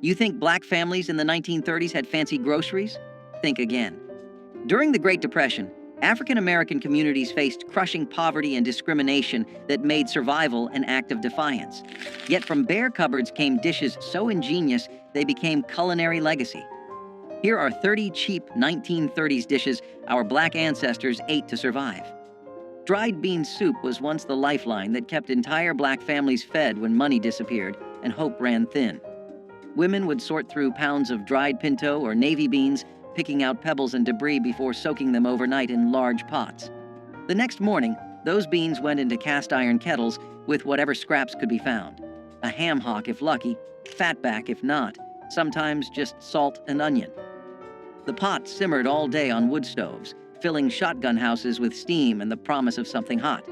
You think black families in the 1930s had fancy groceries? Think again. During the Great Depression, African American communities faced crushing poverty and discrimination that made survival an act of defiance. Yet from bare cupboards came dishes so ingenious they became culinary legacy. Here are 30 cheap 1930s dishes our black ancestors ate to survive. Dried bean soup was once the lifeline that kept entire black families fed when money disappeared and hope ran thin. Women would sort through pounds of dried pinto or navy beans, picking out pebbles and debris before soaking them overnight in large pots. The next morning, those beans went into cast iron kettles with whatever scraps could be found. A ham hock if lucky, fatback if not, sometimes just salt and onion. The pot simmered all day on wood stoves, filling shotgun houses with steam and the promise of something hot.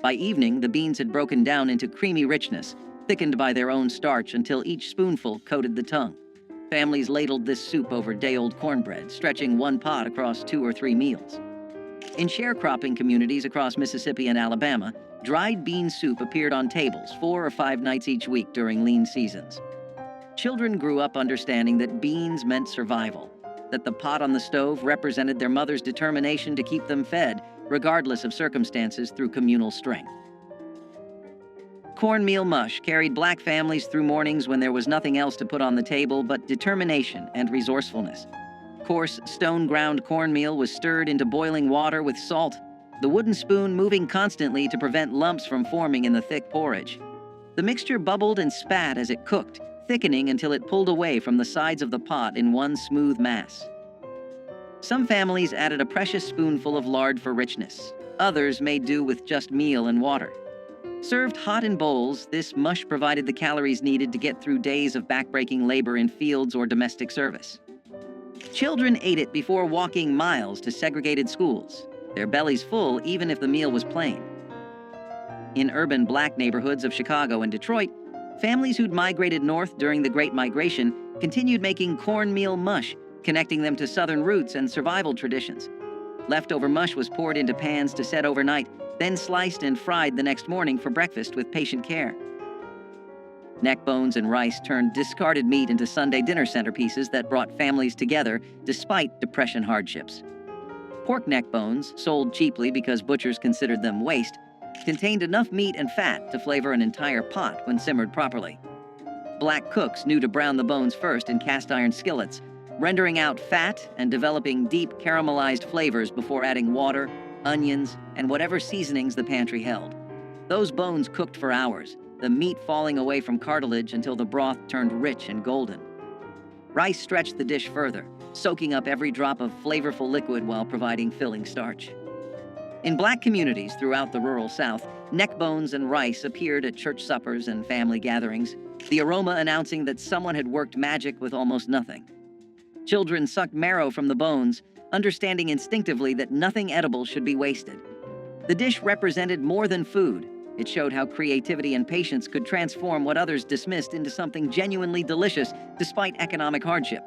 By evening, the beans had broken down into creamy richness, thickened by their own starch until each spoonful coated the tongue. Families ladled this soup over day-old cornbread, stretching one pot across 2 or 3 meals. In sharecropping communities across Mississippi and Alabama, dried bean soup appeared on tables 4 or 5 nights each week during lean seasons. Children grew up understanding that beans meant survival, that the pot on the stove represented their mother's determination to keep them fed, regardless of circumstances, through communal strength. Cornmeal mush carried black families through mornings when there was nothing else to put on the table but determination and resourcefulness. Coarse, stone-ground cornmeal was stirred into boiling water with salt, the wooden spoon moving constantly to prevent lumps from forming in the thick porridge. The mixture bubbled and spat as it cooked, thickening until it pulled away from the sides of the pot in one smooth mass. Some families added a precious spoonful of lard for richness. Others made do with just meal and water. Served hot in bowls, this mush provided the calories needed to get through days of backbreaking labor in fields or domestic service. Children ate it before walking miles to segregated schools, their bellies full even if the meal was plain. In urban black neighborhoods of Chicago and Detroit, families who'd migrated north during the Great Migration continued making cornmeal mush, connecting them to Southern roots and survival traditions. Leftover mush was poured into pans to set overnight, then sliced and fried the next morning for breakfast with patient care. Neck bones and rice turned discarded meat into Sunday dinner centerpieces that brought families together despite Depression hardships. Pork neck bones, sold cheaply because butchers considered them waste, contained enough meat and fat to flavor an entire pot when simmered properly. Black cooks knew to brown the bones first in cast iron skillets, rendering out fat and developing deep caramelized flavors before adding water, onions, and whatever seasonings the pantry held. Those bones cooked for hours, the meat falling away from cartilage until the broth turned rich and golden. Rice stretched the dish further, soaking up every drop of flavorful liquid while providing filling starch. In black communities throughout the rural South, neck bones and rice appeared at church suppers and family gatherings, the aroma announcing that someone had worked magic with almost nothing. Children sucked marrow from the bones, understanding instinctively that nothing edible should be wasted. The dish represented more than food. It showed how creativity and patience could transform what others dismissed into something genuinely delicious despite economic hardship.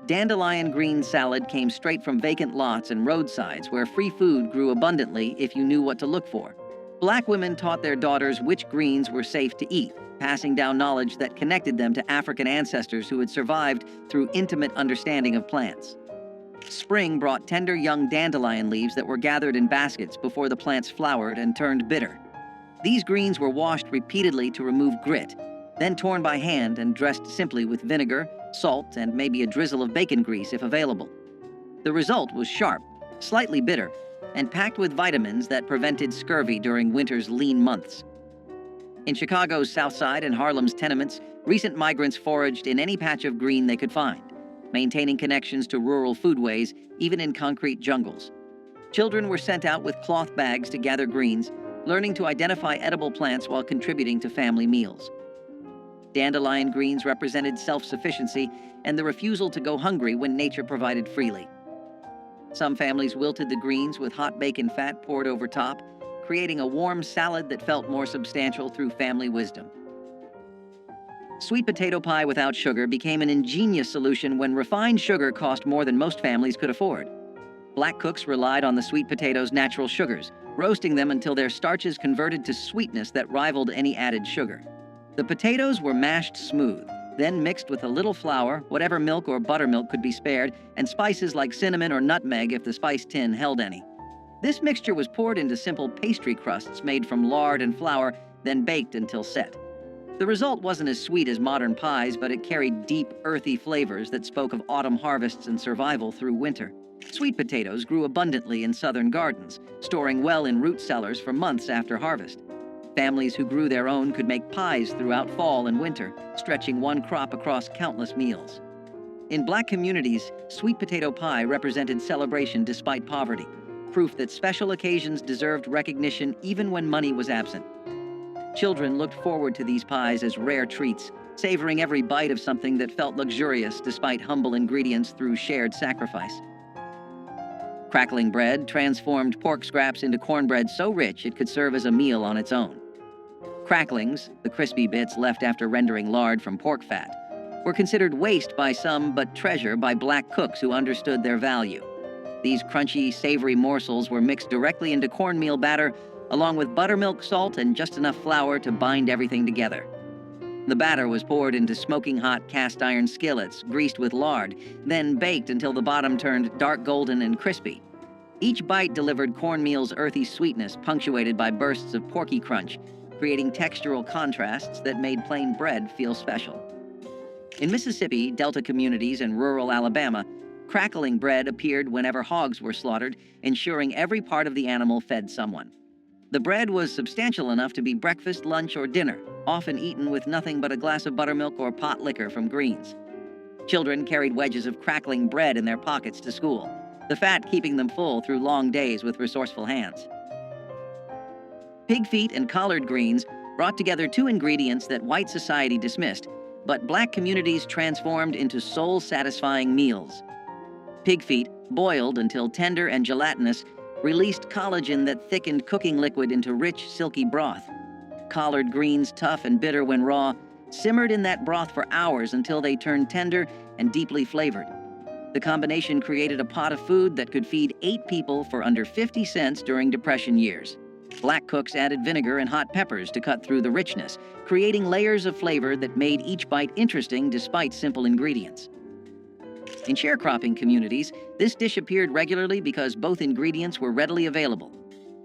Dandelion green salad came straight from vacant lots and roadsides where free food grew abundantly if you knew what to look for. Black women taught their daughters which greens were safe to eat, passing down knowledge that connected them to African ancestors who had survived through intimate understanding of plants. Spring brought tender young dandelion leaves that were gathered in baskets before the plants flowered and turned bitter. These greens were washed repeatedly to remove grit, then torn by hand and dressed simply with vinegar, salt, and maybe a drizzle of bacon grease if available. The result was sharp, slightly bitter, and packed with vitamins that prevented scurvy during winter's lean months. In Chicago's South Side and Harlem's tenements, recent migrants foraged in any patch of green they could find, maintaining connections to rural foodways even in concrete jungles. Children were sent out with cloth bags to gather greens, learning to identify edible plants while contributing to family meals. Dandelion greens represented self-sufficiency and the refusal to go hungry when nature provided freely. Some families wilted the greens with hot bacon fat poured over top, creating a warm salad that felt more substantial through family wisdom. Sweet potato pie without sugar became an ingenious solution when refined sugar cost more than most families could afford. Black cooks relied on the sweet potato's natural sugars, roasting them until their starches converted to sweetness that rivaled any added sugar. The potatoes were mashed smooth, then mixed with a little flour, whatever milk or buttermilk could be spared, and spices like cinnamon or nutmeg if the spice tin held any. This mixture was poured into simple pastry crusts made from lard and flour, then baked until set. The result wasn't as sweet as modern pies, but it carried deep, earthy flavors that spoke of autumn harvests and survival through winter. Sweet potatoes grew abundantly in southern gardens, storing well in root cellars for months after harvest. Families who grew their own could make pies throughout fall and winter, stretching one crop across countless meals. In Black communities, sweet potato pie represented celebration despite poverty, proof that special occasions deserved recognition even when money was absent. Children looked forward to these pies as rare treats, savoring every bite of something that felt luxurious despite humble ingredients through shared sacrifice. Crackling bread transformed pork scraps into cornbread so rich it could serve as a meal on its own. Cracklings, the crispy bits left after rendering lard from pork fat, were considered waste by some but treasure by Black cooks who understood their value. These crunchy, savory morsels were mixed directly into cornmeal batter, along with buttermilk, salt, and just enough flour to bind everything together. The batter was poured into smoking hot cast iron skillets, greased with lard, then baked until the bottom turned dark golden and crispy. Each bite delivered cornmeal's earthy sweetness, punctuated by bursts of porky crunch, creating textural contrasts that made plain bread feel special. In Mississippi, Delta communities, and rural Alabama, crackling bread appeared whenever hogs were slaughtered, ensuring every part of the animal fed someone. The bread was substantial enough to be breakfast, lunch, or dinner, often eaten with nothing but a glass of buttermilk or pot liquor from greens. Children carried wedges of crackling bread in their pockets to school, the fat keeping them full through long days with resourceful hands. Pig feet and collard greens brought together two ingredients that white society dismissed, but Black communities transformed into soul-satisfying meals. Pig feet, boiled until tender and gelatinous, released collagen that thickened cooking liquid into rich, silky broth. Collard greens, tough and bitter when raw, simmered in that broth for hours until they turned tender and deeply flavored. The combination created a pot of food that could feed 8 people for under 50 cents during Depression years. Black cooks added vinegar and hot peppers to cut through the richness, creating layers of flavor that made each bite interesting despite simple ingredients. In sharecropping communities, this dish appeared regularly because both ingredients were readily available.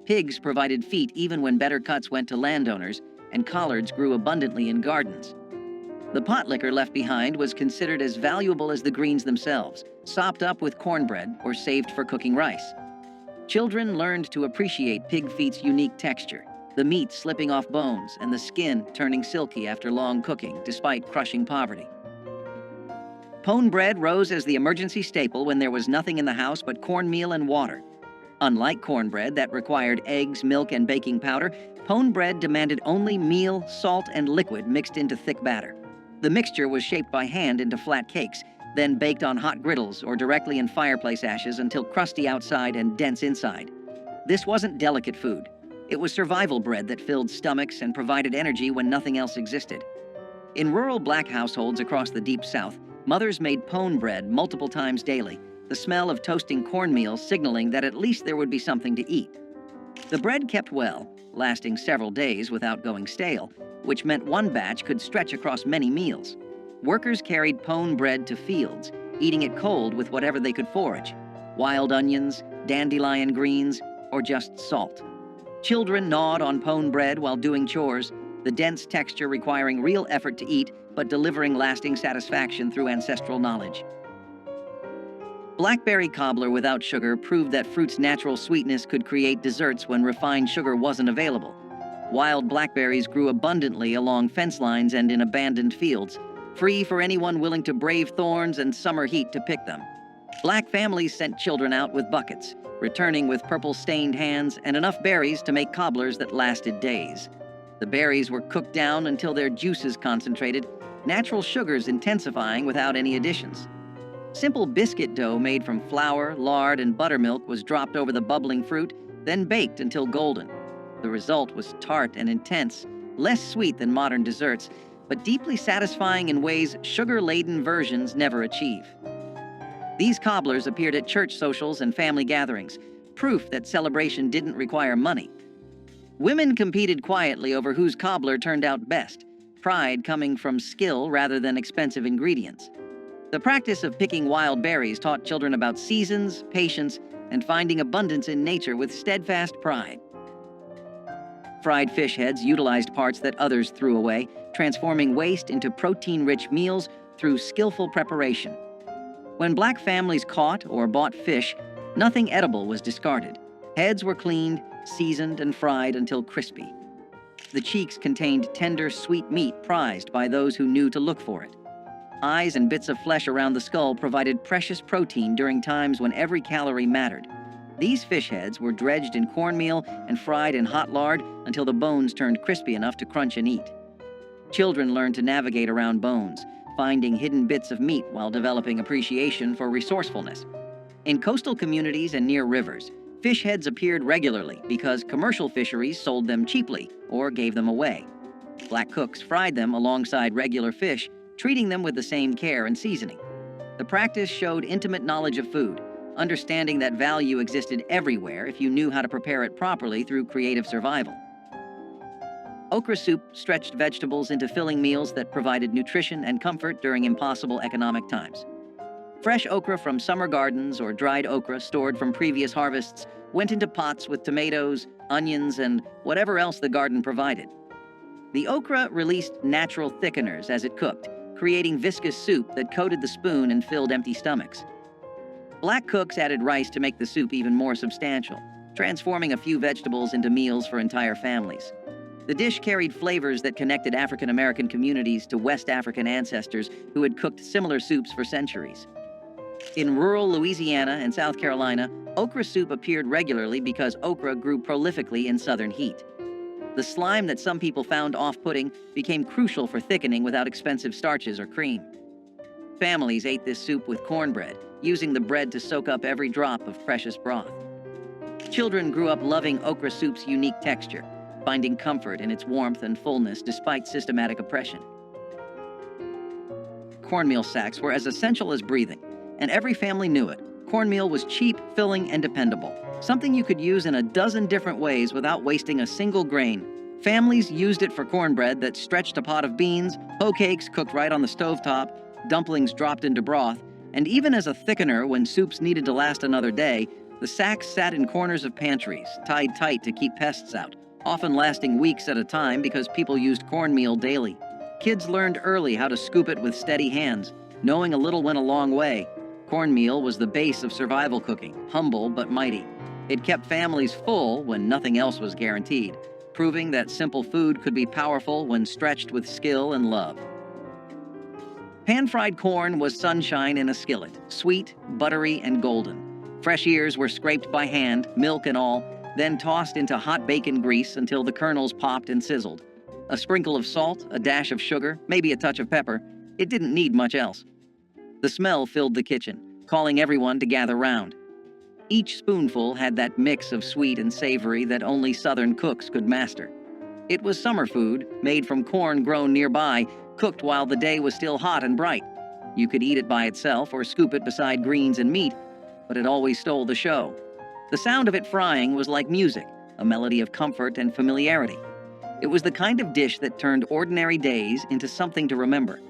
Pigs provided feet even when better cuts went to landowners, and collards grew abundantly in gardens. The pot liquor left behind was considered as valuable as the greens themselves, sopped up with cornbread or saved for cooking rice. Children learned to appreciate pig feet's unique texture, the meat slipping off bones and the skin turning silky after long cooking despite crushing poverty. Pone bread rose as the emergency staple when there was nothing in the house but cornmeal and water. Unlike cornbread that required eggs, milk, and baking powder, pone bread demanded only meal, salt, and liquid mixed into thick batter. The mixture was shaped by hand into flat cakes, then baked on hot griddles or directly in fireplace ashes until crusty outside and dense inside. This wasn't delicate food. It was survival bread that filled stomachs and provided energy when nothing else existed. In rural Black households across the Deep South, mothers made pone bread multiple times daily, the smell of toasting cornmeal signaling that at least there would be something to eat. The bread kept well, lasting several days without going stale, which meant one batch could stretch across many meals. Workers carried pone bread to fields, eating it cold with whatever they could forage: wild onions, dandelion greens, or just salt. Children gnawed on pone bread while doing chores, the dense texture requiring real effort to eat, but delivering lasting satisfaction through ancestral knowledge. Blackberry cobbler without sugar proved that fruit's natural sweetness could create desserts when refined sugar wasn't available. Wild blackberries grew abundantly along fence lines and in abandoned fields, free for anyone willing to brave thorns and summer heat to pick them. Black families sent children out with buckets, returning with purple-stained hands and enough berries to make cobblers that lasted days. The berries were cooked down until their juices concentrated, natural sugars intensifying without any additions. Simple biscuit dough made from flour, lard, and buttermilk was dropped over the bubbling fruit, then baked until golden. The result was tart and intense, less sweet than modern desserts, but deeply satisfying in ways sugar-laden versions never achieve. These cobblers appeared at church socials and family gatherings, proof that celebration didn't require money. Women competed quietly over whose cobbler turned out best. pride coming from skill rather than expensive ingredients. The practice of picking wild berries taught children about seasons, patience, and finding abundance in nature with steadfast pride. Fried fish heads utilized parts that others threw away, transforming waste into protein-rich meals through skillful preparation. When black families caught or bought fish, nothing edible was discarded. Heads were cleaned, seasoned, and fried until crispy. The cheeks contained tender, sweet meat prized by those who knew to look for it. Eyes and bits of flesh around the skull provided precious protein during times when every calorie mattered. These fish heads were dredged in cornmeal and fried in hot lard until the bones turned crispy enough to crunch and eat. Children learned to navigate around bones, finding hidden bits of meat while developing appreciation for resourcefulness. In coastal communities and near rivers, fish heads appeared regularly because commercial fisheries sold them cheaply or gave them away. Black cooks fried them alongside regular fish, treating them with the same care and seasoning. The practice showed intimate knowledge of food, understanding that value existed everywhere if you knew how to prepare it properly through creative survival. Okra soup stretched vegetables into filling meals that provided nutrition and comfort during impossible economic times. Fresh okra from summer gardens or dried okra stored from previous harvests went into pots with tomatoes, onions, and whatever else the garden provided. The okra released natural thickeners as it cooked, creating viscous soup that coated the spoon and filled empty stomachs. Black cooks added rice to make the soup even more substantial, transforming a few vegetables into meals for entire families. The dish carried flavors that connected African American communities to West African ancestors who had cooked similar soups for centuries. In rural Louisiana and South Carolina, okra soup appeared regularly because okra grew prolifically in southern heat. The slime that some people found off-putting became crucial for thickening without expensive starches or cream. Families ate this soup with cornbread, using the bread to soak up every drop of precious broth. Children grew up loving okra soup's unique texture, finding comfort in its warmth and fullness despite systematic oppression. Cornmeal sacks were as essential as breathing, and every family knew it. Cornmeal was cheap, filling, and dependable, something you could use in a dozen different ways without wasting a single grain. Families used it for cornbread that stretched a pot of beans, hoe cakes cooked right on the stovetop, dumplings dropped into broth, and even as a thickener when soups needed to last another day, the sacks sat in corners of pantries, tied tight to keep pests out, often lasting weeks at a time because people used cornmeal daily. Kids learned early how to scoop it with steady hands. Knowing a little went a long way. Cornmeal was the base of survival cooking, humble but mighty. It kept families full when nothing else was guaranteed, proving that simple food could be powerful when stretched with skill and love. Pan-fried corn was sunshine in a skillet, sweet, buttery, and golden. Fresh ears were scraped by hand, milk and all, then tossed into hot bacon grease until the kernels popped and sizzled. A sprinkle of salt, a dash of sugar, maybe a touch of pepper. It didn't need much else. The smell filled the kitchen, calling everyone to gather round. Each spoonful had that mix of sweet and savory that only Southern cooks could master. It was summer food, made from corn grown nearby, cooked while the day was still hot and bright. You could eat it by itself or scoop it beside greens and meat, but it always stole the show. The sound of it frying was like music, a melody of comfort and familiarity. It was the kind of dish that turned ordinary days into something to remember.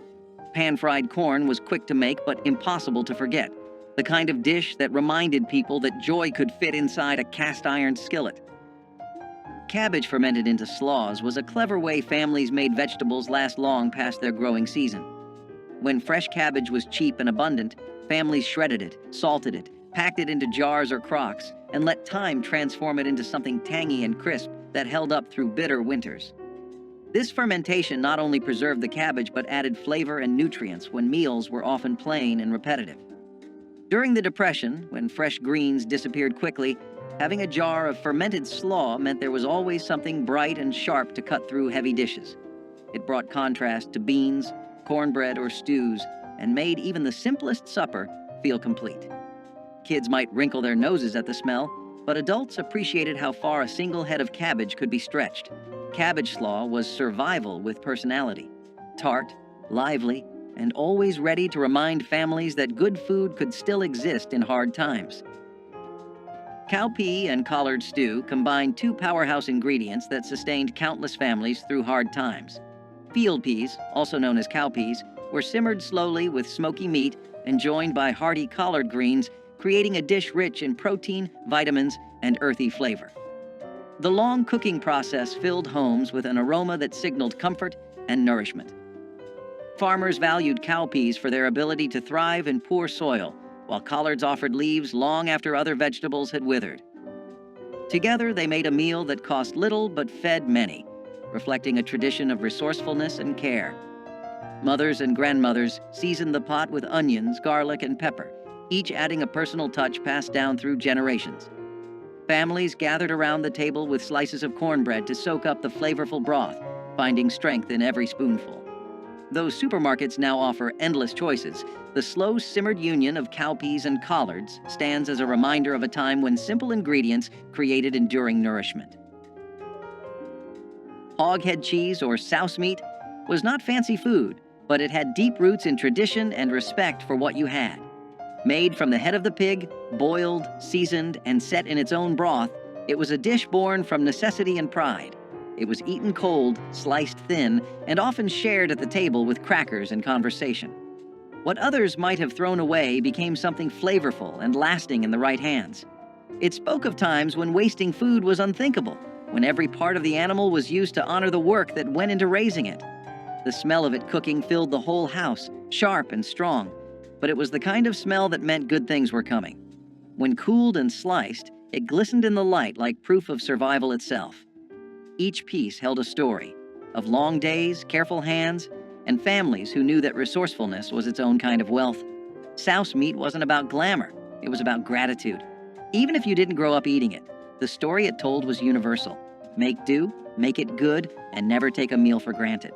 Pan-fried corn was quick to make but impossible to forget. The kind of dish that reminded people that joy could fit inside a cast-iron skillet. Cabbage fermented into slaws was a clever way families made vegetables last long past their growing season. When fresh cabbage was cheap and abundant, families shredded it, salted it, packed it into jars or crocks, and let time transform it into something tangy and crisp that held up through bitter winters. This fermentation not only preserved the cabbage but added flavor and nutrients when meals were often plain and repetitive. During the Depression, when fresh greens disappeared quickly, having a jar of fermented slaw meant there was always something bright and sharp to cut through heavy dishes. It brought contrast to beans, cornbread, or stews, and made even the simplest supper feel complete. Kids might wrinkle their noses at the smell, but adults appreciated how far a single head of cabbage could be stretched. Cabbage slaw was survival with personality, tart, lively, and always ready to remind families that good food could still exist in hard times. Cowpea and collard stew combined two powerhouse ingredients that sustained countless families through hard times. Field peas, also known as cowpeas, were simmered slowly with smoky meat and joined by hearty collard greens, creating a dish rich in protein, vitamins, and earthy flavor. The long cooking process filled homes with an aroma that signaled comfort and nourishment. Farmers valued cowpeas for their ability to thrive in poor soil, while collards offered leaves long after other vegetables had withered. Together, they made a meal that cost little but fed many, reflecting a tradition of resourcefulness and care. Mothers and grandmothers seasoned the pot with onions, garlic, and pepper, each adding a personal touch passed down through generations. Families gathered around the table with slices of cornbread to soak up the flavorful broth, finding strength in every spoonful. Though supermarkets now offer endless choices, the slow-simmered union of cowpeas and collards stands as a reminder of a time when simple ingredients created enduring nourishment. Hoghead cheese, or souse meat, was not fancy food, but it had deep roots in tradition and respect for what you had. Made from the head of the pig, boiled, seasoned, and set in its own broth, it was a dish born from necessity and pride. It was eaten cold, sliced thin, and often shared at the table with crackers and conversation. What others might have thrown away became something flavorful and lasting in the right hands. It spoke of times when wasting food was unthinkable, when every part of the animal was used to honor the work that went into raising it. The smell of it cooking filled the whole house, sharp and strong, but it was the kind of smell that meant good things were coming. When cooled and sliced, it glistened in the light like proof of survival itself. Each piece held a story of long days, careful hands, and families who knew that resourcefulness was its own kind of wealth. Souse meat wasn't about glamour, it was about gratitude. Even if you didn't grow up eating it, the story it told was universal. Make do, make it good, and never take a meal for granted.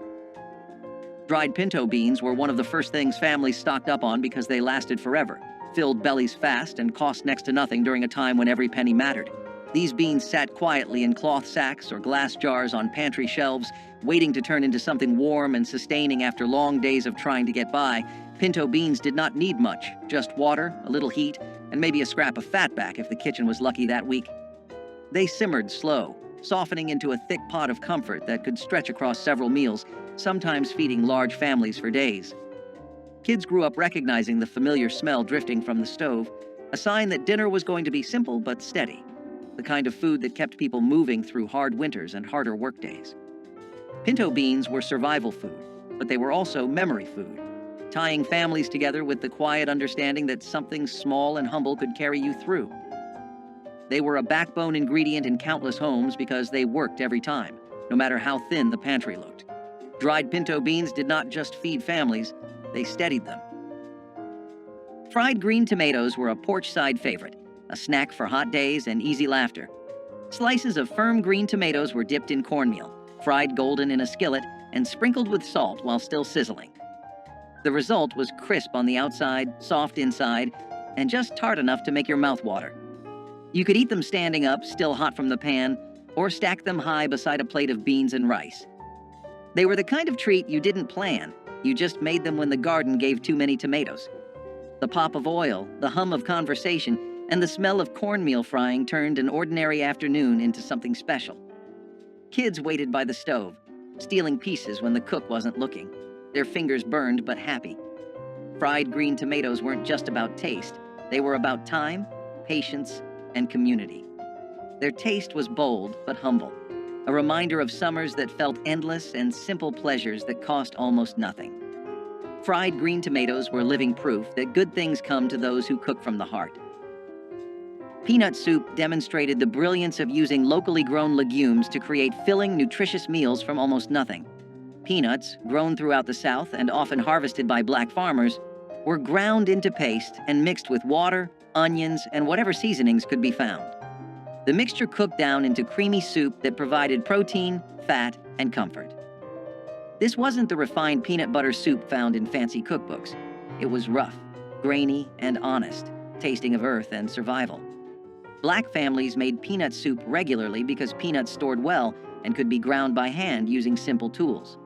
Dried pinto beans were one of the first things families stocked up on because they lasted forever, filled bellies fast, and cost next to nothing during a time when every penny mattered. These beans sat quietly in cloth sacks or glass jars on pantry shelves, waiting to turn into something warm and sustaining after long days of trying to get by. Pinto beans did not need much, just water, a little heat, and maybe a scrap of fatback if the kitchen was lucky that week. They simmered slow, softening into a thick pot of comfort that could stretch across several meals, sometimes feeding large families for days. Kids grew up recognizing the familiar smell drifting from the stove, a sign that dinner was going to be simple but steady, the kind of food that kept people moving through hard winters and harder workdays. Pinto beans were survival food, but they were also memory food, tying families together with the quiet understanding that something small and humble could carry you through. They were a backbone ingredient in countless homes because they worked every time, no matter how thin the pantry looked. Dried pinto beans did not just feed families, they steadied them. Fried green tomatoes were a porch-side favorite, a snack for hot days and easy laughter. Slices of firm green tomatoes were dipped in cornmeal, fried golden in a skillet, and sprinkled with salt while still sizzling. The result was crisp on the outside, soft inside, and just tart enough to make your mouth water. You could eat them standing up, still hot from the pan, or stack them high beside a plate of beans and rice. They were the kind of treat you didn't plan, you just made them when the garden gave too many tomatoes. The pop of oil, the hum of conversation, and the smell of cornmeal frying turned an ordinary afternoon into something special. Kids waited by the stove, stealing pieces when the cook wasn't looking, their fingers burned but happy. Fried green tomatoes weren't just about taste, they were about time, patience, and community. Their taste was bold but humble, a reminder of summers that felt endless and simple pleasures that cost almost nothing. Fried green tomatoes were living proof that good things come to those who cook from the heart. Peanut soup demonstrated the brilliance of using locally grown legumes to create filling, nutritious meals from almost nothing. Peanuts, grown throughout the South and often harvested by black farmers, were ground into paste and mixed with water, onions, and whatever seasonings could be found. The mixture cooked down into creamy soup that provided protein, fat, and comfort. This wasn't the refined peanut butter soup found in fancy cookbooks. It was rough, grainy, and honest, tasting of earth and survival. Black families made peanut soup regularly because peanuts stored well and could be ground by hand using simple tools.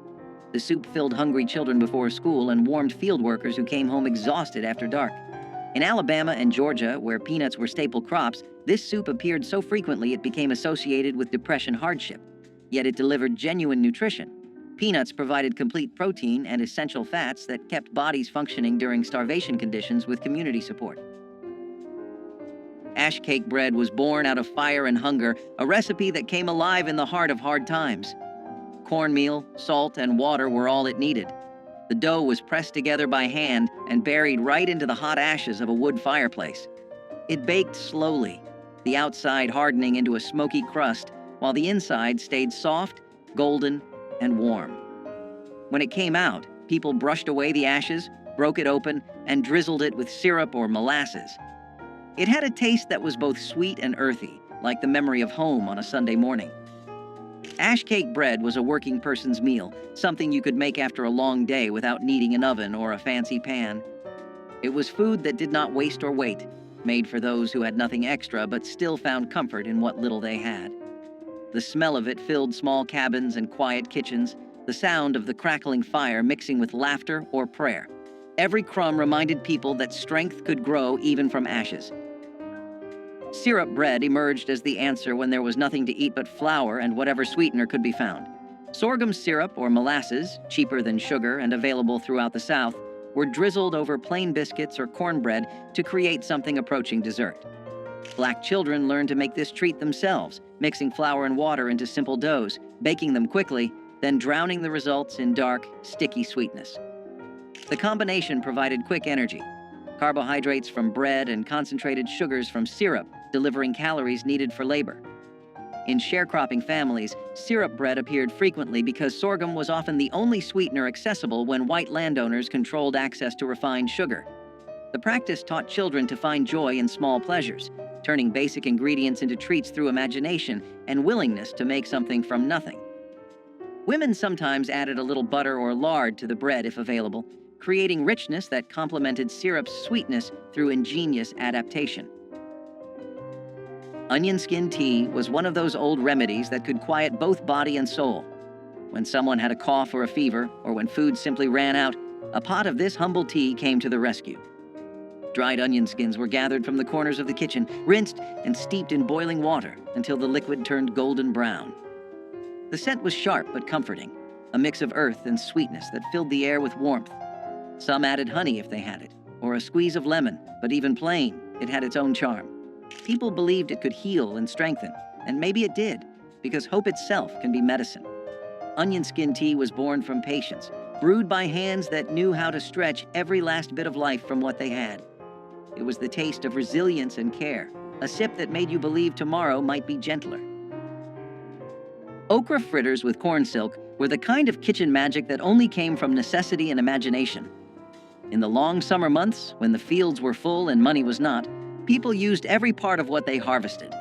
The soup filled hungry children before school and warmed field workers who came home exhausted after dark. In Alabama and Georgia, where peanuts were staple crops, this soup appeared so frequently it became associated with depression hardship. Yet it delivered genuine nutrition. Peanuts provided complete protein and essential fats that kept bodies functioning during starvation conditions with community support. Ash cake bread was born out of fire and hunger, a recipe that came alive in the heart of hard times. Cornmeal, salt, and water were all it needed. The dough was pressed together by hand and buried right into the hot ashes of a wood fireplace. It baked slowly, the outside hardening into a smoky crust, while the inside stayed soft, golden, and warm. When it came out, people brushed away the ashes, broke it open, and drizzled it with syrup or molasses. It had a taste that was both sweet and earthy, like the memory of home on a Sunday morning. Ash cake bread was a working person's meal, something you could make after a long day without needing an oven or a fancy pan. It was food that did not waste or wait, made for those who had nothing extra but still found comfort in what little they had. The smell of it filled small cabins and quiet kitchens, the sound of the crackling fire mixing with laughter or prayer. Every crumb reminded people that strength could grow even from ashes. Syrup bread emerged as the answer when there was nothing to eat but flour and whatever sweetener could be found. Sorghum syrup or molasses, cheaper than sugar and available throughout the South, were drizzled over plain biscuits or cornbread to create something approaching dessert. Black children learned to make this treat themselves, mixing flour and water into simple doughs, baking them quickly, then drowning the results in dark, sticky sweetness. The combination provided quick energy, carbohydrates from bread and concentrated sugars from syrup, delivering calories needed for labor. In sharecropping families, syrup bread appeared frequently because sorghum was often the only sweetener accessible when white landowners controlled access to refined sugar. The practice taught children to find joy in small pleasures, turning basic ingredients into treats through imagination and willingness to make something from nothing. Women sometimes added a little butter or lard to the bread if available, creating richness that complemented syrup's sweetness through ingenious adaptation. Onion skin tea was one of those old remedies that could quiet both body and soul. When someone had a cough or a fever, or when food simply ran out, a pot of this humble tea came to the rescue. Dried onion skins were gathered from the corners of the kitchen, rinsed and steeped in boiling water until the liquid turned golden brown. The scent was sharp but comforting, a mix of earth and sweetness that filled the air with warmth. Some added honey if they had it, or a squeeze of lemon, but even plain, it had its own charm. People believed it could heal and strengthen, and maybe it did, because hope itself can be medicine. Onion skin tea was born from patience, brewed by hands that knew how to stretch every last bit of life from what they had. It was the taste of resilience and care, a sip that made you believe tomorrow might be gentler. Okra fritters with corn silk were the kind of kitchen magic that only came from necessity and imagination. In the long summer months, when the fields were full and money was not, people used every part of what they harvested.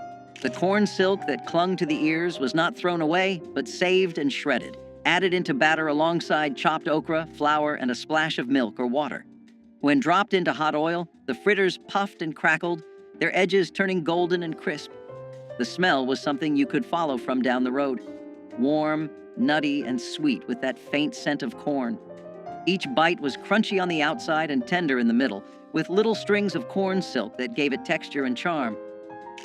The corn silk that clung to the ears was not thrown away, but saved and shredded, added into batter alongside chopped okra, flour, and a splash of milk or water. When dropped into hot oil, the fritters puffed and crackled, their edges turning golden and crisp. The smell was something you could follow from down the road. Warm, nutty, and sweet with that faint scent of corn. Each bite was crunchy on the outside and tender in the middle, with little strings of corn silk that gave it texture and charm.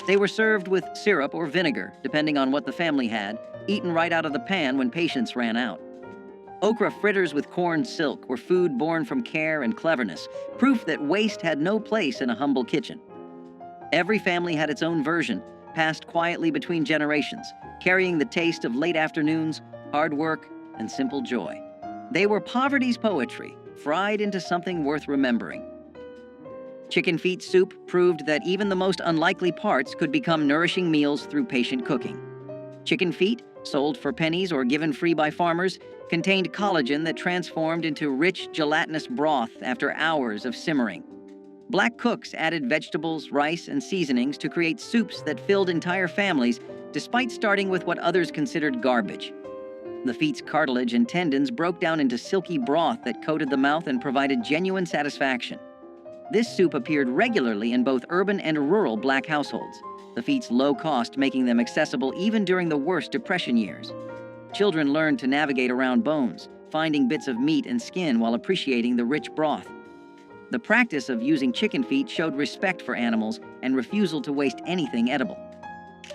They were served with syrup or vinegar, depending on what the family had, eaten right out of the pan when patience ran out. Okra fritters with corn silk were food born from care and cleverness, proof that waste had no place in a humble kitchen. Every family had its own version, passed quietly between generations, carrying the taste of late afternoons, hard work, and simple joy. They were poverty's poetry, fried into something worth remembering. Chicken feet soup proved that even the most unlikely parts could become nourishing meals through patient cooking. Chicken feet, sold for pennies or given free by farmers, contained collagen that transformed into rich, gelatinous broth after hours of simmering. Black cooks added vegetables, rice, and seasonings to create soups that filled entire families, despite starting with what others considered garbage. The feet's cartilage and tendons broke down into silky broth that coated the mouth and provided genuine satisfaction. This soup appeared regularly in both urban and rural black households, the feet's low cost making them accessible even during the worst Depression years. Children learned to navigate around bones, finding bits of meat and skin while appreciating the rich broth. The practice of using chicken feet showed respect for animals and refusal to waste anything edible.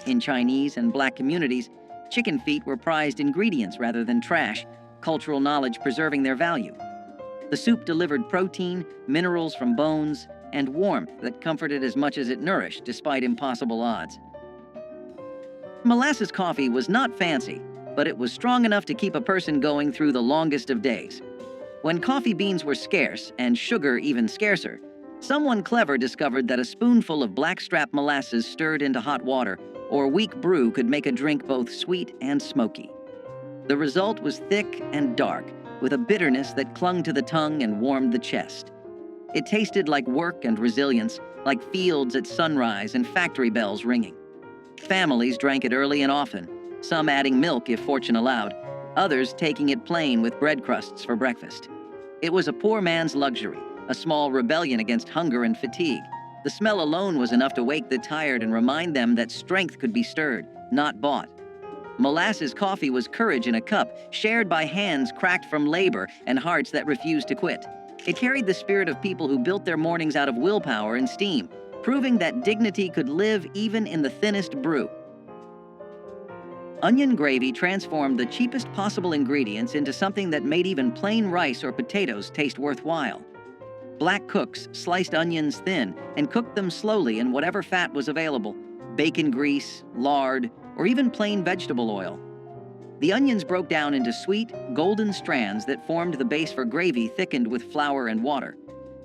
In Chinese and black communities, chicken feet were prized ingredients rather than trash, cultural knowledge preserving their value. The soup delivered protein, minerals from bones, and warmth that comforted as much as it nourished despite impossible odds. Molasses coffee was not fancy, but it was strong enough to keep a person going through the longest of days. When coffee beans were scarce, and sugar even scarcer, someone clever discovered that a spoonful of blackstrap molasses stirred into hot water or weak brew could make a drink both sweet and smoky. The result was thick and dark, with a bitterness that clung to the tongue and warmed the chest. It tasted like work and resilience, like fields at sunrise and factory bells ringing. Families drank it early and often, some adding milk if fortune allowed, others taking it plain with bread crusts for breakfast. It was a poor man's luxury, a small rebellion against hunger and fatigue. The smell alone was enough to wake the tired and remind them that strength could be stirred, not bought. Molasses coffee was courage in a cup, shared by hands cracked from labor and hearts that refused to quit. It carried the spirit of people who built their mornings out of willpower and steam, proving that dignity could live even in the thinnest brew. Onion gravy transformed the cheapest possible ingredients into something that made even plain rice or potatoes taste worthwhile. Black cooks sliced onions thin and cooked them slowly in whatever fat was available: bacon grease, lard, or even plain vegetable oil. The onions broke down into sweet, golden strands that formed the base for gravy thickened with flour and water.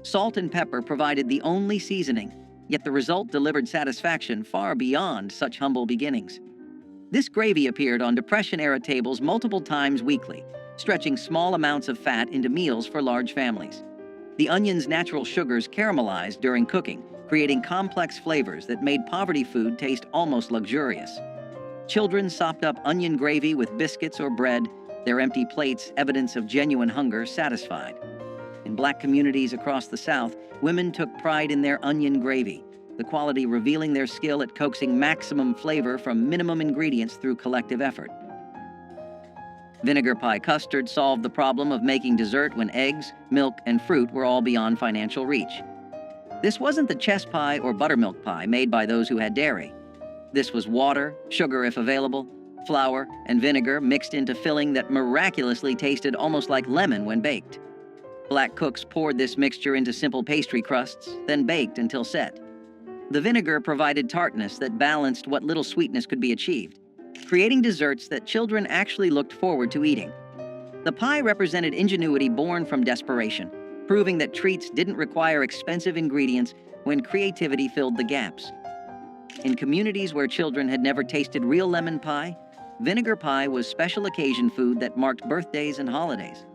Salt and pepper provided the only seasoning, yet the result delivered satisfaction far beyond such humble beginnings. This gravy appeared on Depression-era tables multiple times weekly, stretching small amounts of fat into meals for large families. The onion's natural sugars caramelized during cooking, creating complex flavors that made poverty food taste almost luxurious. Children sopped up onion gravy with biscuits or bread, their empty plates evidence of genuine hunger satisfied. In Black communities across the South, women took pride in their onion gravy, the quality revealing their skill at coaxing maximum flavor from minimum ingredients through collective effort. Vinegar pie custard solved the problem of making dessert when eggs, milk, and fruit were all beyond financial reach. This wasn't the chess pie or buttermilk pie made by those who had dairy. This was water, sugar if available, flour, and vinegar mixed into filling that miraculously tasted almost like lemon when baked. Black cooks poured this mixture into simple pastry crusts, then baked until set. The vinegar provided tartness that balanced what little sweetness could be achieved, creating desserts that children actually looked forward to eating. The pie represented ingenuity born from desperation, proving that treats didn't require expensive ingredients when creativity filled the gaps. In communities where children had never tasted real lemon pie, vinegar pie was special occasion food that marked birthdays and holidays.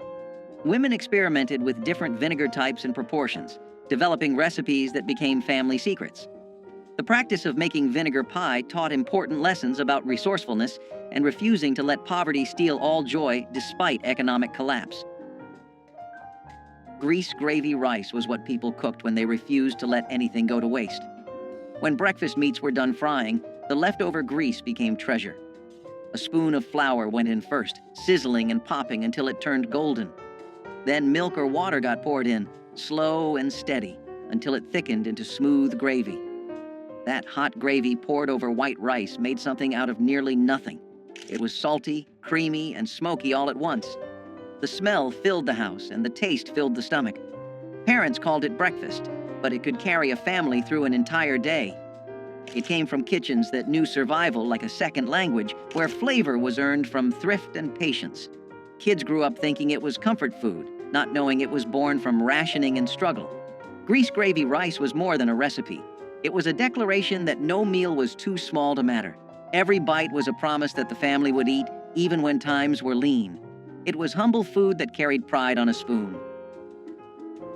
Women experimented with different vinegar types and proportions, developing recipes that became family secrets. The practice of making vinegar pie taught important lessons about resourcefulness and refusing to let poverty steal all joy despite economic collapse. Grease gravy rice was what people cooked when they refused to let anything go to waste. When breakfast meats were done frying, the leftover grease became treasure. A spoon of flour went in first, sizzling and popping until it turned golden. Then milk or water got poured in, slow and steady, until it thickened into smooth gravy. That hot gravy poured over white rice made something out of nearly nothing. It was salty, creamy, and smoky all at once. The smell filled the house, and the taste filled the stomach. Parents called it breakfast, but it could carry a family through an entire day. It came from kitchens that knew survival like a second language, where flavor was earned from thrift and patience. Kids grew up thinking it was comfort food, not knowing it was born from rationing and struggle. Grease gravy rice was more than a recipe. It was a declaration that no meal was too small to matter. Every bite was a promise that the family would eat, even when times were lean. It was humble food that carried pride on a spoon.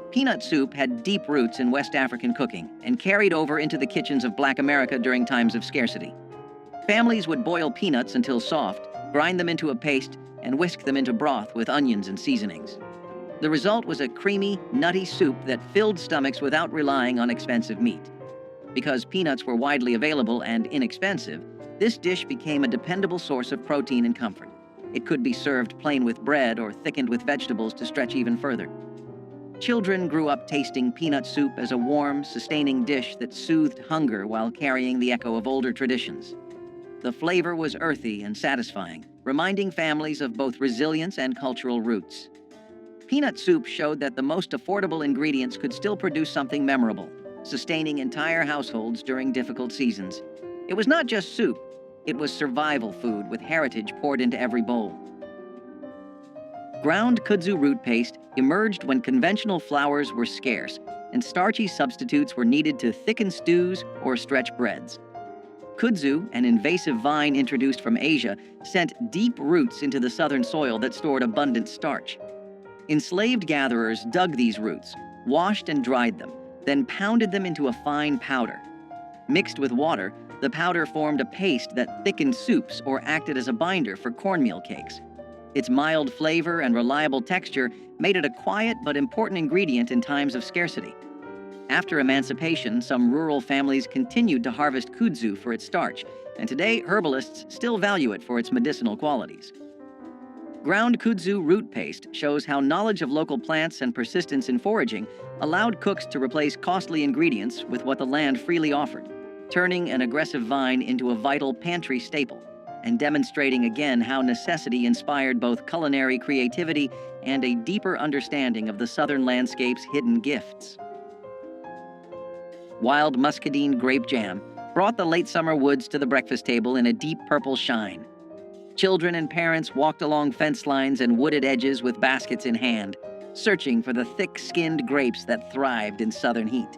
Peanut soup had deep roots in West African cooking and carried over into the kitchens of Black America during times of scarcity. Families would boil peanuts until soft, grind them into a paste, and whisk them into broth with onions and seasonings. The result was a creamy, nutty soup that filled stomachs without relying on expensive meat. Because peanuts were widely available and inexpensive, this dish became a dependable source of protein and comfort. It could be served plain with bread or thickened with vegetables to stretch even further. Children grew up tasting peanut soup as a warm, sustaining dish that soothed hunger while carrying the echo of older traditions. The flavor was earthy and satisfying, reminding families of both resilience and cultural roots. Peanut soup showed that the most affordable ingredients could still produce something memorable, sustaining entire households during difficult seasons. It was not just soup, it was survival food with heritage poured into every bowl. Ground kudzu root paste emerged when conventional flours were scarce and starchy substitutes were needed to thicken stews or stretch breads. Kudzu, an invasive vine introduced from Asia, sent deep roots into the southern soil that stored abundant starch. Enslaved gatherers dug these roots, washed and dried them, then pounded them into a fine powder. Mixed with water, the powder formed a paste that thickened soups or acted as a binder for cornmeal cakes. Its mild flavor and reliable texture made it a quiet but important ingredient in times of scarcity. After emancipation, some rural families continued to harvest kudzu for its starch, and today herbalists still value it for its medicinal qualities. Ground kudzu root paste shows how knowledge of local plants and persistence in foraging allowed cooks to replace costly ingredients with what the land freely offered, turning an aggressive vine into a vital pantry staple, and demonstrating again how necessity inspired both culinary creativity and a deeper understanding of the southern landscape's hidden gifts. Wild muscadine grape jam brought the late summer woods to the breakfast table in a deep purple shine. Children and parents walked along fence lines and wooded edges with baskets in hand, searching for the thick-skinned grapes that thrived in southern heat.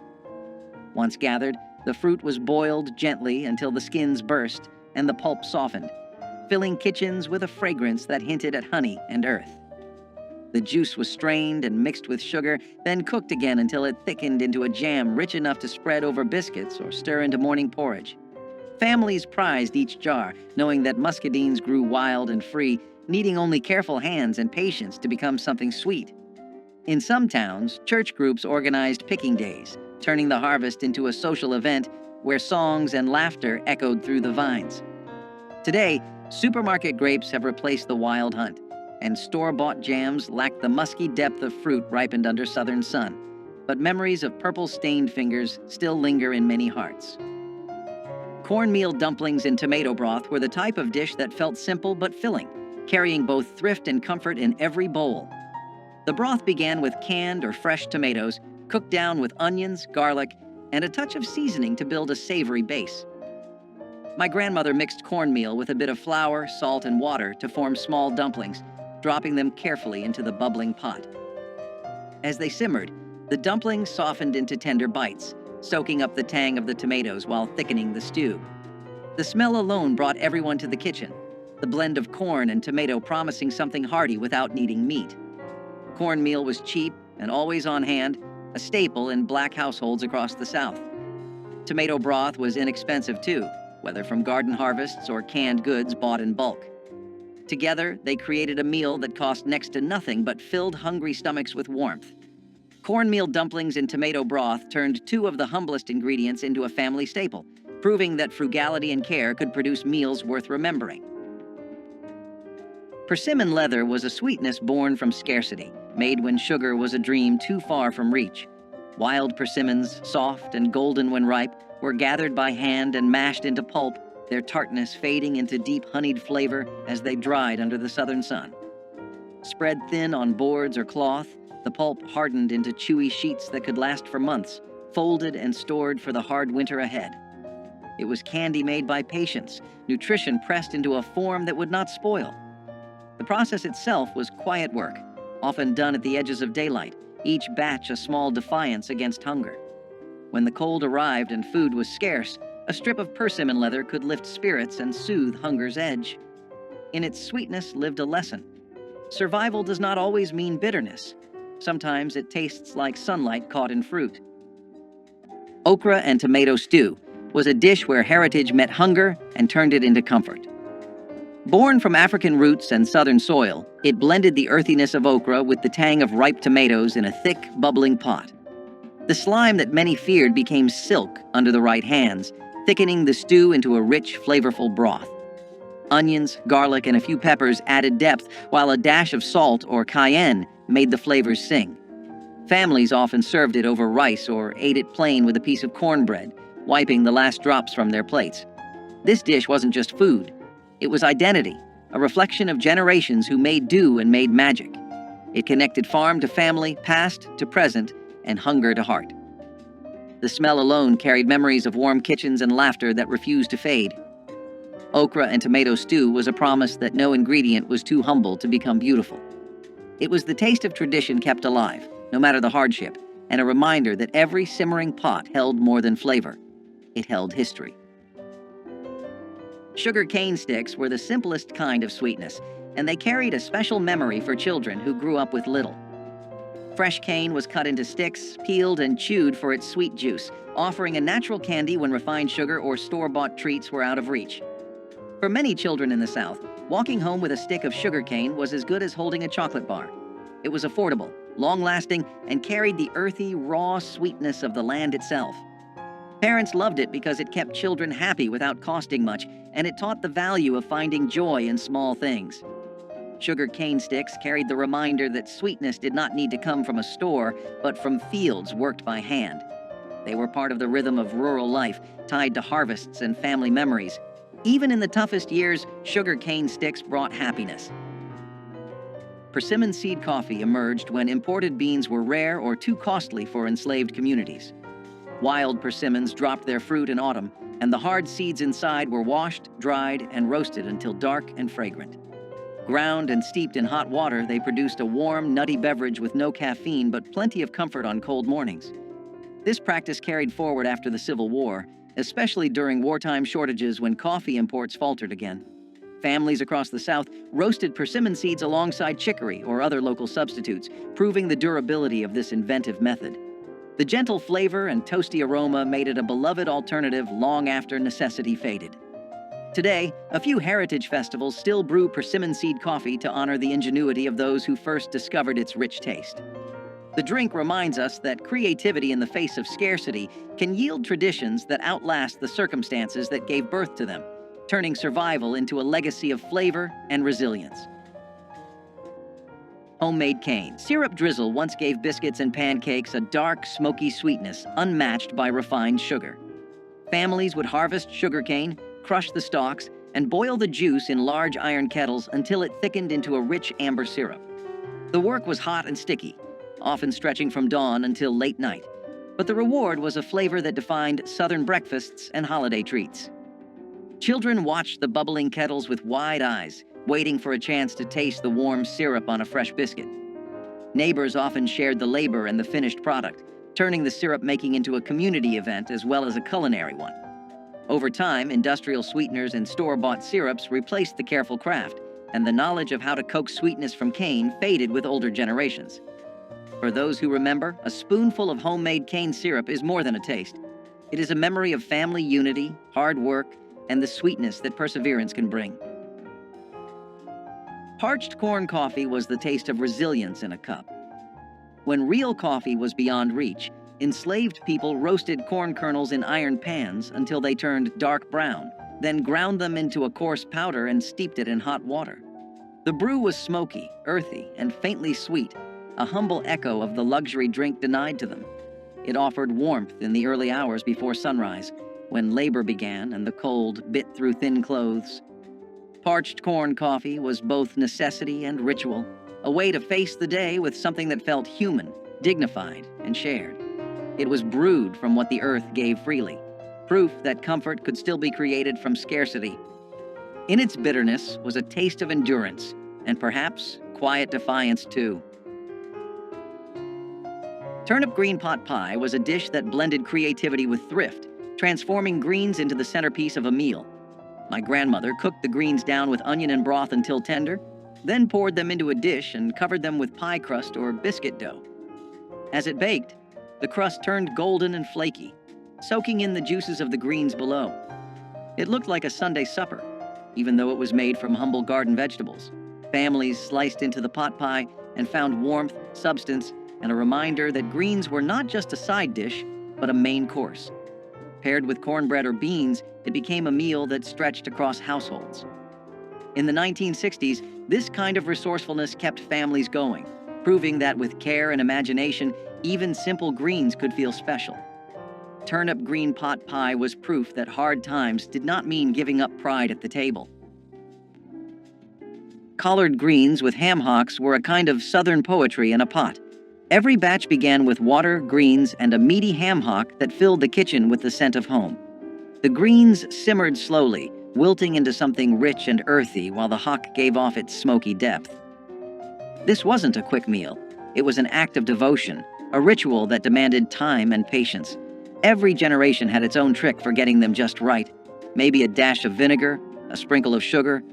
Once gathered, the fruit was boiled gently until the skins burst and the pulp softened, filling kitchens with a fragrance that hinted at honey and earth. The juice was strained and mixed with sugar, then cooked again until it thickened into a jam rich enough to spread over biscuits or stir into morning porridge. Families prized each jar, knowing that muscadines grew wild and free, needing only careful hands and patience to become something sweet. In some towns, church groups organized picking days, turning the harvest into a social event where songs and laughter echoed through the vines. Today, supermarket grapes have replaced the wild hunt, and store-bought jams lack the musky depth of fruit ripened under southern sun. But memories of purple-stained fingers still linger in many hearts. Cornmeal dumplings in tomato broth were the type of dish that felt simple but filling, carrying both thrift and comfort in every bowl. The broth began with canned or fresh tomatoes, cooked down with onions, garlic, and a touch of seasoning to build a savory base. My grandmother mixed cornmeal with a bit of flour, salt, and water to form small dumplings, dropping them carefully into the bubbling pot. As they simmered, the dumplings softened into tender bites, soaking up the tang of the tomatoes while thickening the stew. The smell alone brought everyone to the kitchen, the blend of corn and tomato promising something hearty without needing meat. Cornmeal was cheap and always on hand, a staple in black households across the South. Tomato broth was inexpensive too, whether from garden harvests or canned goods bought in bulk. Together, they created a meal that cost next to nothing but filled hungry stomachs with warmth. Cornmeal dumplings in tomato broth turned two of the humblest ingredients into a family staple, proving that frugality and care could produce meals worth remembering. Persimmon leather was a sweetness born from scarcity, made when sugar was a dream too far from reach. Wild persimmons, soft and golden when ripe, were gathered by hand and mashed into pulp, their tartness fading into deep honeyed flavor as they dried under the southern sun. Spread thin on boards or cloth, the pulp hardened into chewy sheets that could last for months, folded and stored for the hard winter ahead. It was candy made by patience, nutrition pressed into a form that would not spoil. The process itself was quiet work, often done at the edges of daylight, each batch a small defiance against hunger. When the cold arrived and food was scarce, a strip of persimmon leather could lift spirits and soothe hunger's edge. In its sweetness lived a lesson. Survival does not always mean bitterness. Sometimes it tastes like sunlight caught in fruit. Okra and tomato stew was a dish where heritage met hunger and turned it into comfort. Born from African roots and southern soil, it blended the earthiness of okra with the tang of ripe tomatoes in a thick, bubbling pot. The slime that many feared became silk under the right hands, thickening the stew into a rich, flavorful broth. Onions, garlic, and a few peppers added depth, while a dash of salt or cayenne made the flavors sing. Families often served it over rice or ate it plain with a piece of cornbread, wiping the last drops from their plates. This dish wasn't just food. It was identity, a reflection of generations who made do and made magic. It connected farm to family, past to present, and hunger to heart. The smell alone carried memories of warm kitchens and laughter that refused to fade. Okra and tomato stew was a promise that no ingredient was too humble to become beautiful. It was the taste of tradition kept alive, no matter the hardship, and a reminder that every simmering pot held more than flavor. It held history. Sugar cane sticks were the simplest kind of sweetness, and they carried a special memory for children who grew up with little. Fresh cane was cut into sticks, peeled, and chewed for its sweet juice, offering a natural candy when refined sugar or store-bought treats were out of reach. For many children in the South, walking home with a stick of sugar cane was as good as holding a chocolate bar. It was affordable, long-lasting, and carried the earthy, raw sweetness of the land itself. Parents loved it because it kept children happy without costing much, and it taught the value of finding joy in small things. Sugar cane sticks carried the reminder that sweetness did not need to come from a store, but from fields worked by hand. They were part of the rhythm of rural life, tied to harvests and family memories. Even in the toughest years, sugar cane sticks brought happiness. Persimmon seed coffee emerged when imported beans were rare or too costly for enslaved communities. Wild persimmons dropped their fruit in autumn, and the hard seeds inside were washed, dried, and roasted until dark and fragrant. Ground and steeped in hot water, they produced a warm, nutty beverage with no caffeine but plenty of comfort on cold mornings. This practice carried forward after the Civil War, especially during wartime shortages when coffee imports faltered again. Families across the South roasted persimmon seeds alongside chicory or other local substitutes, proving the durability of this inventive method. The gentle flavor and toasty aroma made it a beloved alternative long after necessity faded. Today, a few heritage festivals still brew persimmon seed coffee to honor the ingenuity of those who first discovered its rich taste. The drink reminds us that creativity in the face of scarcity can yield traditions that outlast the circumstances that gave birth to them, turning survival into a legacy of flavor and resilience. Homemade cane. Syrup drizzle once gave biscuits and pancakes a dark, smoky sweetness unmatched by refined sugar. Families would harvest sugarcane, crush the stalks, and boil the juice in large iron kettles until it thickened into a rich amber syrup. The work was hot and sticky, often stretching from dawn until late night, but the reward was a flavor that defined Southern breakfasts and holiday treats. Children watched the bubbling kettles with wide eyes, waiting for a chance to taste the warm syrup on a fresh biscuit. Neighbors often shared the labor and the finished product, turning the syrup-making into a community event as well as a culinary one. Over time, industrial sweeteners and store-bought syrups replaced the careful craft, and the knowledge of how to coax sweetness from cane faded with older generations. For those who remember, a spoonful of homemade cane syrup is more than a taste. It is a memory of family unity, hard work, and the sweetness that perseverance can bring. Parched corn coffee was the taste of resilience in a cup. When real coffee was beyond reach, enslaved people roasted corn kernels in iron pans until they turned dark brown, then ground them into a coarse powder and steeped it in hot water. The brew was smoky, earthy, and faintly sweet, a humble echo of the luxury drink denied to them. It offered warmth in the early hours before sunrise, when labor began and the cold bit through thin clothes. Parched corn coffee was both necessity and ritual, a way to face the day with something that felt human, dignified, and shared. It was brewed from what the earth gave freely, proof that comfort could still be created from scarcity. In its bitterness was a taste of endurance, and perhaps quiet defiance too. Turnip green pot pie was a dish that blended creativity with thrift, transforming greens into the centerpiece of a meal. My grandmother cooked the greens down with onion and broth until tender, then poured them into a dish and covered them with pie crust or biscuit dough. As it baked, the crust turned golden and flaky, soaking in the juices of the greens below. It looked like a Sunday supper, even though it was made from humble garden vegetables. Families sliced into the pot pie and found warmth, substance, and a reminder that greens were not just a side dish, but a main course. Paired with cornbread or beans, it became a meal that stretched across households. In the 1960s, this kind of resourcefulness kept families going, proving that with care and imagination, even simple greens could feel special. turnip green pot pie was proof that hard times did not mean giving up pride at the table. Collard greens with ham hocks were a kind of southern poetry in a pot. Every batch began with water, greens, and a meaty ham hock that filled the kitchen with the scent of home. The greens simmered slowly, wilting into something rich and earthy while the hock gave off its smoky depth. This wasn't a quick meal. It was an act of devotion, a ritual that demanded time and patience. Every generation had its own trick for getting them just right. Maybe a dash of vinegar, a sprinkle of sugar,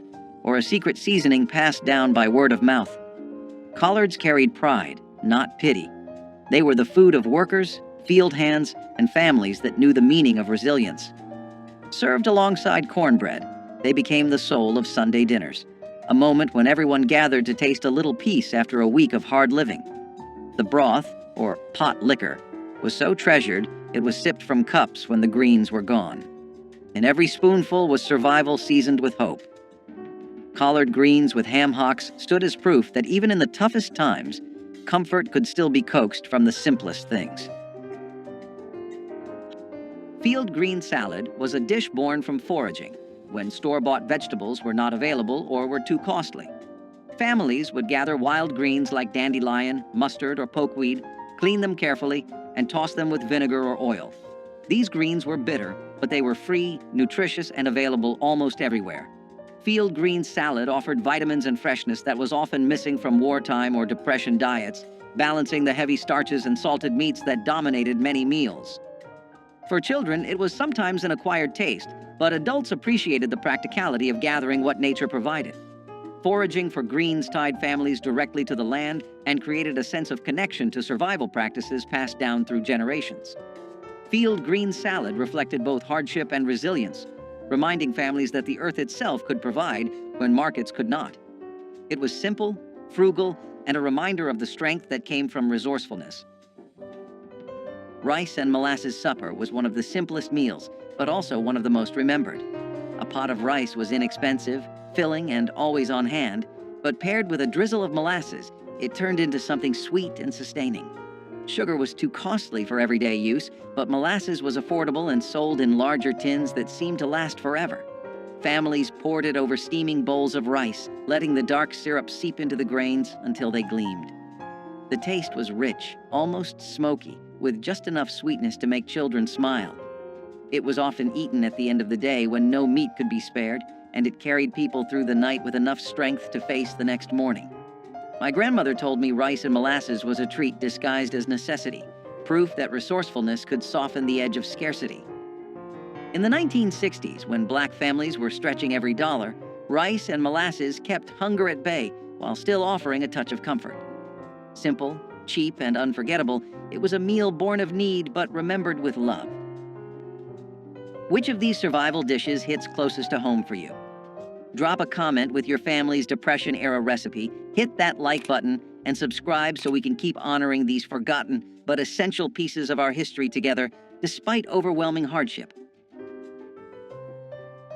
or a secret seasoning passed down by word of mouth. Collards carried pride, not pity. They were the food of workers, field hands, and families that knew the meaning of resilience. Served alongside cornbread, they became the soul of Sunday dinners, a moment when everyone gathered to taste a little peace after a week of hard living. The broth, or pot liquor, was so treasured it was sipped from cups when the greens were gone. And every spoonful was survival seasoned with hope. Collard greens with ham hocks stood as proof that even in the toughest times, comfort could still be coaxed from the simplest things. Field green salad was a dish born from foraging, when store-bought vegetables were not available or were too costly. Families would gather wild greens like dandelion, mustard, or pokeweed, clean them carefully, and toss them with vinegar or oil. These greens were bitter, but they were free, nutritious, and available almost everywhere. Field green salad offered vitamins and freshness that was often missing from wartime or depression diets, balancing the heavy starches and salted meats that dominated many meals. For children, it was sometimes an acquired taste, but adults appreciated the practicality of gathering what nature provided. Foraging for greens tied families directly to the land and created a sense of connection to survival practices passed down through generations. Field green salad reflected both hardship and resilience, reminding families that the earth itself could provide when markets could not. It was simple, frugal, and a reminder of the strength that came from resourcefulness. Rice and molasses supper was one of the simplest meals, but also one of the most remembered. A pot of rice was inexpensive, filling, and always on hand, but paired with a drizzle of molasses, it turned into something sweet and sustaining. Sugar was too costly for everyday use, but molasses was affordable and sold in larger tins that seemed to last forever. Families poured it over steaming bowls of rice, letting the dark syrup seep into the grains until they gleamed. The taste was rich, almost smoky, with just enough sweetness to make children smile. It was often eaten at the end of the day when no meat could be spared, and it carried people through the night with enough strength to face the next morning. My grandmother told me rice and molasses was a treat disguised as necessity, proof that resourcefulness could soften the edge of scarcity. In the 1960s, when black families were stretching every dollar, rice and molasses kept hunger at bay while still offering a touch of comfort. Simple, cheap, and unforgettable, it was a meal born of need but remembered with love. Which of these survival dishes hits closest to home for you? Drop a comment with your family's Depression-era recipe, hit that like button, and subscribe so we can keep honoring these forgotten but essential pieces of our history together despite overwhelming hardship.